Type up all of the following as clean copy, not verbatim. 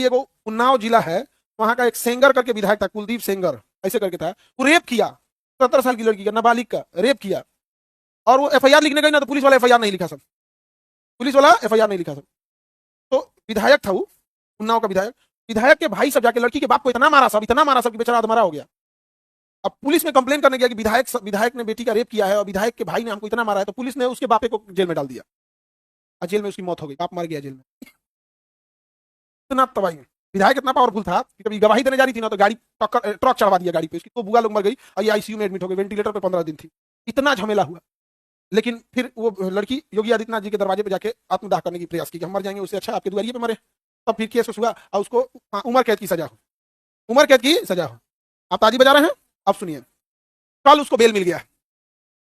कि एगो उन्नाव जिला है, वहां का एक सेंगर करके विधायक था, कुलदीप सेंगर ऐसे करके था, वो रेप किया 17 साल की लड़की का, नाबालिग का रेप किया। और वो एफआईआर लिखने गई ना, तो पुलिस वाला एफआईआर नहीं लिखा सब, पुलिस वाला एफआईआर नहीं लिखा सब। तो विधायक था वो, उन्नाव का विधायक, विधायक के भाई सब जाके लड़की के बाप को इतना मारा सब, इतना मारा सब कि बेचारा अधमरा हो गया। अब पुलिस में कंप्लेन करने गया कि विधायक ने बेटी का रेप किया है और विधायक के भाई ने हमको इतना मारा है, तो पुलिस ने उसके बापे को जेल में डाल दिया और जेल में उसकी मौत हो गई, बाप मर गया जेल में। इतना तबाही है। विधायक इतना पावरफुल था कि कभी गवाही देने जा रही थी ना, तो गाड़ी ट्रक चढ़वा दिया गाड़ी पे उसकी, तो बुआ लोग मर गई और ये आईसीयू में एडमिट हो गई, वेंटिलेटर पे 15 दिन थी। इतना झमेला हुआ। लेकिन फिर वो लड़की योगी आदित्यनाथ जी के दरवाजे पे जाके आत्मदाह करने की प्रयास की कि हम मर जाएंगे, उससे अच्छा आपके दुआरिये पे मरे। तब फिर केस हुआ और उसको उम्र कैद की सजा हो, उम्र कैद की सजा हो। आप ताजी बजा रहे हैं, अब सुनिए। कल उसको बेल मिल गया।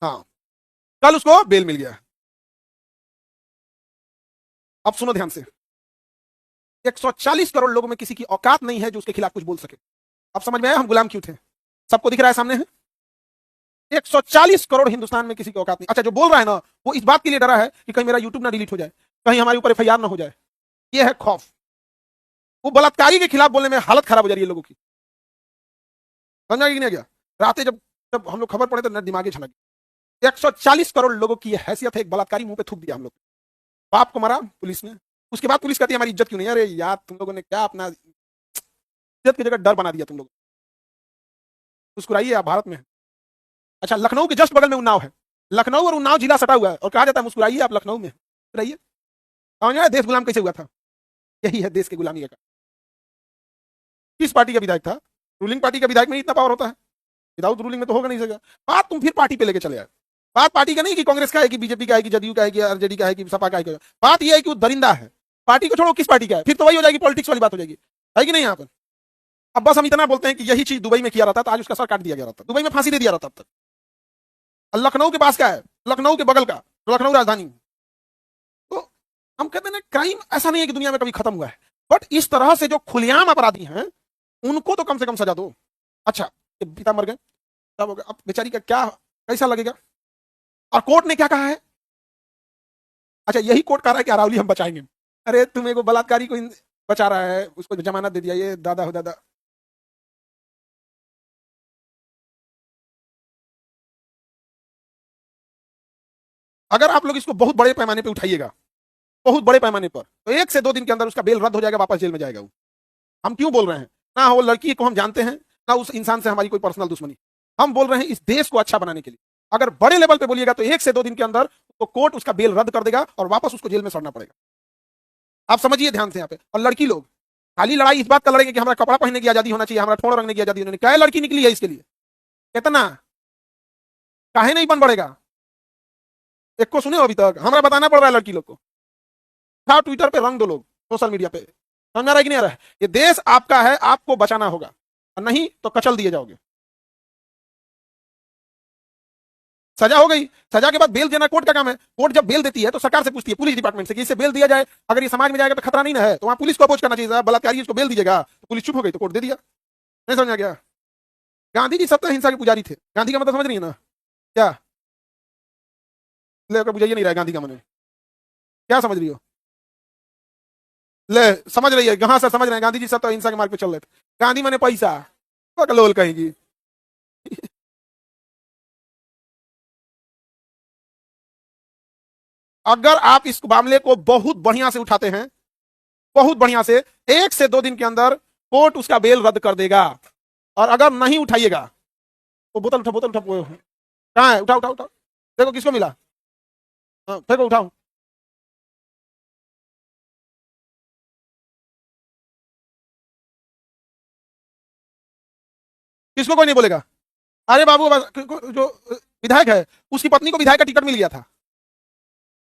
हाँ, कल उसको बेल मिल गया। अब सुनो ध्यान से, 140 करोड़ लोगों में किसी की औकात नहीं है जो उसके खिलाफ कुछ बोल सके। अब समझ में आया हम गुलाम क्यों थे? सबको दिख रहा है सामने है। 140 करोड़ हिंदुस्तान में किसी की औकात नहीं। अच्छा, जो बोल रहा है ना, वो इस बात के लिए डरा है कि कहीं मेरा यूट्यूब ना डिलीट हो जाए, कहीं हमारे ऊपर एफआईआर ना हो जाए, ये है खौफ। वो बलात्कारी के खिलाफ बोलने में हालत खराब हो जा रही है लोगों की। समझा कि नहीं गया? रातें जब जब हम लोग खबर पड़े तो दिमागी छलक गई। 140 करोड़ लोगों की हैसियत है, एक बलात्कारी मुंह पे थूक दिया हम लोग। बाप को मारा पुलिस ने, उसके बाद पुलिस कहती है हमारी इज्जत क्यों नहीं? अरे यार, तुम लोगों ने क्या अपना इज्जत की जगह डर बना दिया तुम लोग। मुस्कुराइए, आप भारत में है। अच्छा, लखनऊ के जस्ट बगल में उन्नाव है, लखनऊ और उन्नाव जिला सटा हुआ है, और कहा जाता है मुस्कुराइए आप लखनऊ में रहिए। समझ में आया देश गुलाम कैसे हुआ था? यही है देश की गुलामी का। किस पार्टी का विधायक था? रूलिंग पार्टी का विधायक में इतना पावर होता है, विदाउट रूलिंग में तो होगा नहीं सका। बात तुम फिर पार्टी पे लेके चले आए। बात पार्टी का नहीं कि कांग्रेस का है कि बीजेपी का है कि जदयू का है कि आरजेडी का है कि सपा का है। बात यह है कि वो दरिंदा है। पार्टी को छोड़ो, किस पार्टी का है, फिर तो वही हो जाएगी, पॉलिटिक्स वाली बात हो जाएगी, है कि नहीं यहाँ पर? अब बस हम इतना बोलते हैं कि यही चीज दुबई में किया रहता था, आज उसका सर काट दिया गया रहता, दुबई में फांसी दे दिया रहता अब तक। लखनऊ के पास का है, लखनऊ के बगल का, लखनऊ राजधानी। तो हम कहते हैं ना, क्राइम ऐसा नहीं है कि दुनिया में कभी खत्म हुआ है, बट इस तरह से जो खुलेआम अपराधी हैं उनको तो कम से कम सजा दो। अच्छा, पिता मर गए, तब हो गया, अब बेचारी का क्या कैसा लगेगा? और कोर्ट ने क्या कहा है? अच्छा, यही कोर्ट कह रहा है कि अरावली हम बचाएंगे। अरे तुम एगो बलात्कारी को बचा रहा है, उसको जमानत दे दिया, ये दादा हो दादा। अगर आप लोग इसको बहुत बड़े पैमाने पर उठाइएगा, बहुत बड़े पैमाने पर, तो 1 से 2 दिन के अंदर उसका बेल रद्द हो जाएगा, वापस जेल में जाएगा वो। हम क्यों बोल रहे हैं? ना वो लड़की को हम जानते हैं, ना उस इंसान से हमारी कोई पर्सनल दुश्मनी। हम बोल रहे हैं इस देश को अच्छा बनाने के लिए। अगर बड़े लेवल पे बोलिएगा तो 1 से 2 दिन के अंदर तो कोर्ट उसका बेल रद्द कर देगा और वापस उसको जेल में सड़ना पड़ेगा। आप समझिए ध्यान से यहाँ पे। और लड़की लोग खाली लड़ाई इस बात का लड़ेंगे कि हमारा कपड़ा पहनने की आजादी होना चाहिए, हमारा ठोड़ रंगने की आजादी होनी चाहिए। क्या लड़की निकली है इसके लिए? कितना काहे नहीं बन पड़ेगा? एक को सुने हो अभी तक? हमारा बताना पड़ रहा है लड़की लोग को। था ट्विटर पे रंग दो लोग, सोशल मीडिया पे। समझ रहा है कि नहीं आ रहा है? ये देश आपका है, आपको बचाना होगा, और नहीं तो कचल दिए जाओगे। सजा हो गई, सजा के बाद बेल देना कोर्ट का काम है। कोर्ट जब बेल देती है तो सरकार से पूछती है, पुलिस डिपार्टमेंट से, कि इसे बेल दिया जाए। अगर ये समाज में जाएगा तो खतरा नहीं ना है, तो वहां पुलिस को अपोज करना चाहिए, बलात्कारी इसको बेल दीजिएगा। तो पुलिस चुप हो गई तो कोर्ट दे दिया। नहीं समझ आ गया? गांधी जी सत्य हिंसा के पुजारी थे। गांधी का मतलब समझ रही है ना? क्या ले बुझाइए नहीं रहा है गांधी का मतलब क्या समझ रही हो? ले समझ रही है, कहां से समझ रहे हैं? गांधी जी सत्य हिंसा के मार्ग पे चल रहे थे। गांधी मैंने पैसा लोल कहेगी। अगर आप इस मामले को बहुत बढ़िया से उठाते हैं, बहुत बढ़िया से, 1 से 2 दिन के अंदर कोर्ट उसका बेल रद्द कर देगा। और अगर नहीं उठाइएगा तो बोतल उठा, बोतल उठा, कहाँ है? उठाओ उठाओ उठाओ, देखो किसको मिला। हाँ, फेंको, उठाओ। किसको कोई नहीं बोलेगा? अरे बाबू, जो विधायक है उसकी पत्नी को विधायक का टिकट मिल गया था,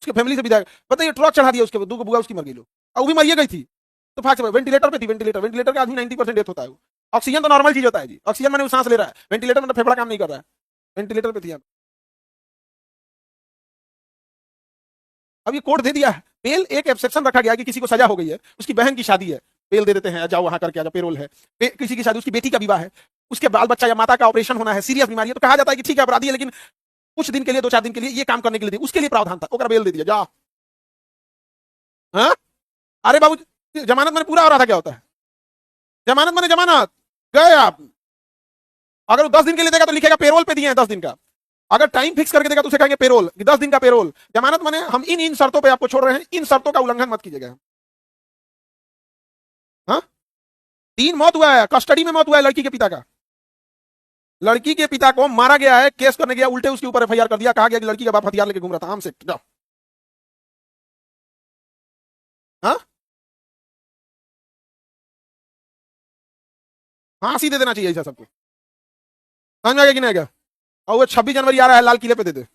उसके फैमिली से विधायक। बताइए, ट्रक चढ़ा दिया उसके, 2 बुआ उसकी मर गई लोग, और वो भी मरिए गई थी। तो फाक से वेंटिलेटर पे थी, वेंटिलेटर, वेंटिलेटर का आदमी 90% डेथ होता है। ऑक्सीजन तो नॉर्मल चीज होता है जी, ऑक्सीजन मैंने सांस ले रहा है, वेंटिलेटर में तो फेफड़ा काम नहीं कर रहा है। वेंटिलेटर पे थी। अब ये कोर्ट दे दिया है बेल। एक एक्सेप्शन रखा गया कि किसी को सजा हो गई है, उसकी बहन की शादी है, बेल दे देते हैं, जाओ वहां करके आ जाओ, पेरोल है। किसी की शादी, उसकी बेटी का विवाह है, उसके बाल बच्चा या माता का ऑपरेशन होना है, सीरियस बीमारी है, तो कहा जाता है कि ठीक है अपराधी है, लेकिन कुछ दिन के लिए, 2-4 दिन के लिए ये काम करने के लिए, उसके लिए प्रावधान था, ओकरा बेल दे दिया, जा। हाँ? अरे बाबू, जमानत मैंने पूरा हो रहा था क्या होता है? जमानत माने जमानत, गए आप। अगर वो 10 दिन के लिए देगा तो लिखेगा पेरोल पे दिए हैं 10 दिन का। अगर टाइम फिक्स करके देगा तो उसे कहेंगे पेरोल, 10 दिन का पेरोल। जमानत माने हम इन इन शर्तों पे आपको छोड़ रहे हैं, इन शर्तों का उल्लंघन मत कीजिएगा। हाँ, 3 मौत हुआ है, कस्टडी में मौत हुआ है लड़की के पिता का। लड़की के पिता को मारा गया है, केस करने गया, उल्टे उसके ऊपर एफआईआर कर दिया, कहा गया कि लड़की का बाप हथियार लेके घूम रहा था। आम से जाओ। हाँ, फांसी दे देना चाहिए ऐसा सबको। समझ में आ गया कि नहीं आएगा? और वो 26 जनवरी आ रहा है, लाल किले पे दे दे।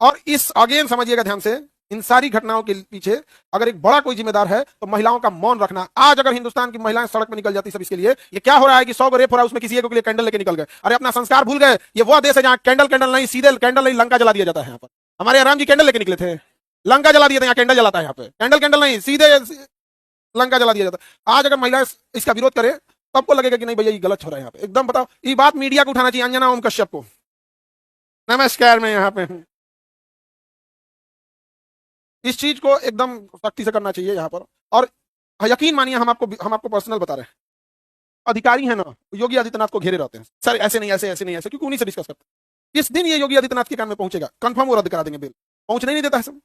और इस अगेन समझिएगा ध्यान से, इन सारी घटनाओं के पीछे अगर एक बड़ा कोई जिम्मेदार है तो महिलाओं का मौन रखना। आज अगर हिंदुस्तान की महिलाएं सड़क पर निकल जाती सब इसके लिए, ये क्या हो रहा है कि 100 रेप हो रहा है, उसमें किसी एक के लिए कैंडल लेके निकल गए। अरे अपना संस्कार भूल गए। ये वो देश है जहां कैंडल कैंडल नहीं, सीधे कैंडल नहीं लंका जला दिया जाता है। यहाँ पर हमारे यहाँ राम जी कैंडल लेके निकले थे, लंका जला दिए थे। यहाँ कैंडल जलाता है, यहाँ पे कैंडल कैंडल नहीं, सीधे लंका जला दिया जाता है। आज अगर महिलाएं इसका विरोध करें तो आपको लगेगा कि नहीं भैया ये गलत हो रहा है। यहाँ पे एकदम बताओ, ये बात मीडिया को उठाना चाहिए। अंजना ओम कश्यप को नमस्कार, मैं यहाँ पे हूँ। इस चीज को एकदम सख्ती से करना चाहिए यहाँ पर। और यकीन मानिए, हम आपको पर्सनल बता रहे हैं, अधिकारी है ना योगी आदित्यनाथ को घेरे रहते हैं, सर ऐसे नहीं ऐसे ऐसे नहीं ऐसे, क्योंकि उन्हीं से डिस्कस करते हैं। इस दिन ये योगी आदित्यनाथ के कान में पहुंचेगा, कंफर्म वो रद्द करा देंगे बिल। पहुंचने नहीं देता है सब,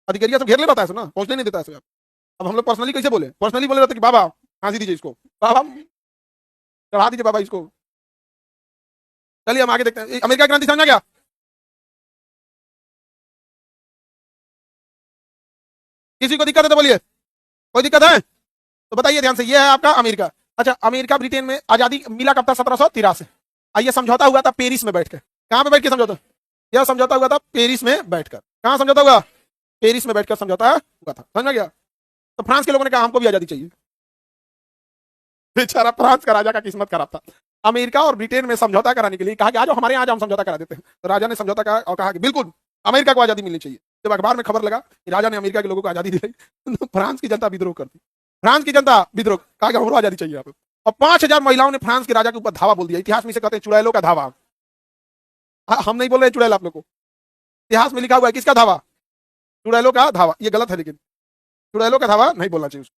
अधिकारी सब घेर ले पाता है ना, पहुंचने नहीं देता है सब। अब हम लोग पर्सनली कैसे बोले, पर्सनली बोले रहते कि बाबा फांसी दीजिए इसको, बाबा चढ़ा दीजिए बाबा इसको। चलिए हम आगे देखते हैं। अमेरिका क्रांति समझ आ गया? किसी को दिक्कत है तो बोलिए, कोई दिक्कत है तो बताइए ध्यान से। ये है आपका अमेरिका। अच्छा, अमेरिका ब्रिटेन में आजादी मिला कब था? 1783। आइए, समझौता हुआ था पेरिस में बैठकर। कहां पे बैठ के समझौता? यह समझौता हुआ था पेरिस में बैठकर। कहां समझौता हुआ? पेरिस में बैठकर समझौता हुआ था। समझ में गया? तो फ्रांस के लोगों ने कहा हमको भी आजादी चाहिए। बेचारा फ्रांस का राजा का किस्मत खराब था। अमेरिका और ब्रिटेन में समझौता कराने के लिए कहा कि आज हमारे यहाँ हम समझौता करा देते हैं। तो राजा ने समझौता करा और कहा कि बिल्कुल अमेरिका को आजादी मिलनी चाहिए। जब अखबार में खबर लगा कि राजा ने अमेरिका के लोगों को आजादी दिलाई, तो फ्रांस की जनता विद्रोह कर दी। फ्रांस की जनता विद्रोह, कहा कि हमको आजादी चाहिए यहाँ पे। और 5,000 महिलाओं ने फ्रांस के राजा के ऊपर धावा बोल दिया। इतिहास में इसे कहते हैं चुड़ैलों का धावा। हम नहीं बोल रहे चुड़ैल आप लोग को, इतिहास में लिखा हुआ है किसका धावा? चुड़ैलों का धावा। ये गलत है, लेकिन चुड़ैलों का धावा नहीं बोलना चाहिए उसको।